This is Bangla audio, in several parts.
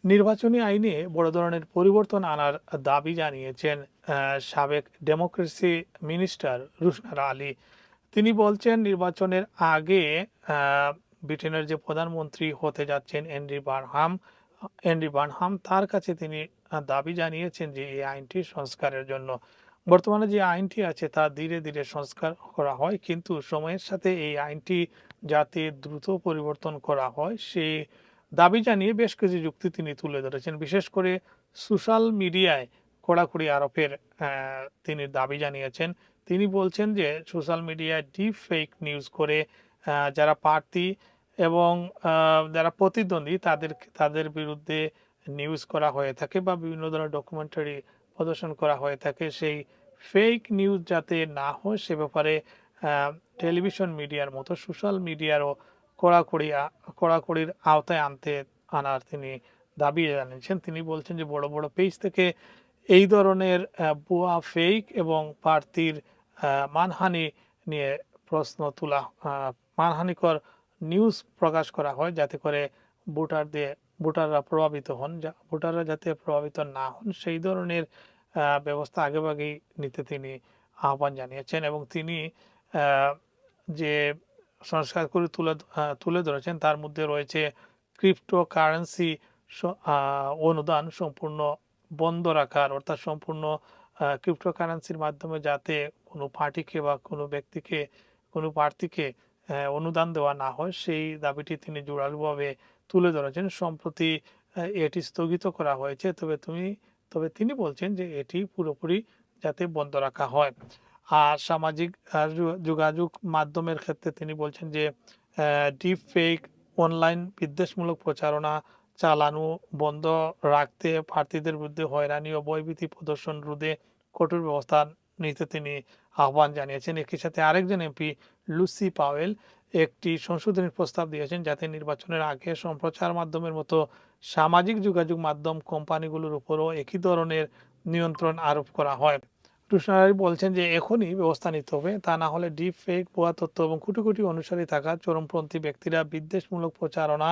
নির্বাচনী আইনে বড় ধরনের পরিবর্তন আনার দাবি জানিয়েছেন সাবেক ডেমোক্রেসি মিনিস্টার রুশনারা আলী। তিনি বলছেন নির্বাচনের আগে ব্রিটেনের যে প্রধানমন্ত্রী হতে যাচ্ছেন এন্ডি বার্নহাম তার কাছে তিনি দাবি জানিয়েছেন যে এই আইনটি সংস্কারের জন্য। বর্তমানে যে আইনটি আছে তা ধীরে ধীরে সংস্কার করা হয়, কিন্তু সময়ের সাথে এই আইনটি যাতে দ্রুত পরিবর্তন করা হয় সেই দাবি জানিয়ে বেশ কিছু যুক্তি তিনি তুলে ধরেছেন। বিশেষ করে সোশ্যাল মিডিয়ায় কড়াকড়ি আরোপের তিনি দাবি জানিয়েছেন। তিনি বলছেন যে সোশ্যাল মিডিয়ায় ডিপ ফেক নিউজ করে যারা প্রার্থী এবং যারা প্রতিদ্বন্দ্বী তাদের বিরুদ্ধে নিউজ করা হয়ে থাকে বা বিভিন্ন ধরনের ডকুমেন্টারি প্রদর্শন করা হয়ে থাকে, সেই ফেক নিউজ যাতে না হয় সে ব্যাপারে টেলিভিশন মিডিয়ার মতো সোশ্যাল মিডিয়ারও কড়াকড়ির আওতায় আনার তিনি দাবি জানিয়েছেন। তিনি বলছেন যে বড় বড় পেজ থেকে এই ধরনের ভুয়া ফেক এবং প্রার্থীর মানহানি নিয়ে প্রশ্ন তোলা, মানহানিকর নিউজ প্রকাশ করা হয় যাতে করে ভোটাররা প্রভাবিত হন, ভোটাররা যাতে প্রভাবিত না হন সেই ধরনের ব্যবস্থা আগেভাগেই নিতে তিনি আহ্বান জানিয়েছেন। এবং তিনি যে সংস্কার করে তুলে ধরেছেন তার মধ্যে রয়েছে ক্রিপ্টোকারেন্সি অনুদান সম্পূর্ণ বন্ধ রাখার, অর্থাৎ সম্পূর্ণ ক্রিপ্টোকারেন্সির মাধ্যমে যাতে কোনো পার্টিকে বা কোনো ব্যক্তিকে, কোনো প্রার্থীকে অনুদান দেওয়া না হয় সেই দাবিটি তিনি জোরালোভাবে তুলে ধরেছেন। সম্প্রতি এটি স্থগিত করা হয়েছে, তবে তিনি বলছেন যে এটি পুরোপুরি যাতে বন্ধ রাখা হয়। আর সামাজিক যোগাযোগ মাধ্যমের ক্ষেত্রে তিনি বলছেন যে ডিপ ফেক অনলাইন বিদ্বেষমূলক প্রচারণা চালানো বন্ধ রাখতে, প্রার্থীদের বিরুদ্ধে হয়রানি ও ভয়ভীতি প্রদর্শন রোধে কঠোর ব্যবস্থা নিতে তিনি আহ্বান জানিয়েছেন। একই সাথে আরেকজন এমপি লুসি পাওয়েল একটি সংশোধনী প্রস্তাব দিয়েছেন যাতে নির্বাচনের আগে সম্প্রচার মাধ্যমের মতো সামাজিক যোগাযোগ মাধ্যম কোম্পানিগুলোর উপরও একই ধরনের নিয়ন্ত্রণ আরোপ করা হয়। রুশনারি বলছেন যে এখনই ব্যবস্থা নিতে হবে, তা না হলে ডিপ ফেক, ভুয়া তথ্য এবং কোটি কোটি অনুসারী থাকা চরমপন্থী ব্যক্তিরা বিদ্বেষমূলক প্রচারণা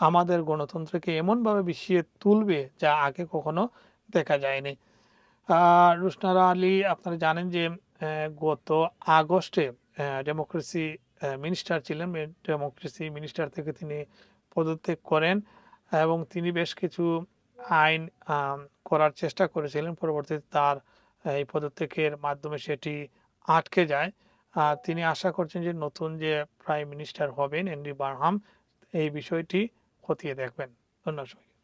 আমাদের গণতন্ত্রকে এমনভাবে বিষিয়ে তুলবে যা আগে কখনো দেখা যায়নি। রুশনারা আলী আপনারা জানেন যে গত আগস্টে ডেমোক্রেসি মিনিস্টার ছিলেন। ডেমোক্রেসি মিনিস্টার থেকে তিনি পদত্যাগ করেন এবং তিনি বেশ কিছু আইন করার চেষ্টা করেছিলেন। পরবর্তীতে তার এই পদত্যাগের মাধ্যমে সেটি আটকে যায়। তিনি আশা করছেন যে নতুন যে প্রাইম মিনিস্টার হবেন এন্ডি বারহাম এই বিষয়টি খতিয়ে দেখবেন। ধন্যবাদ।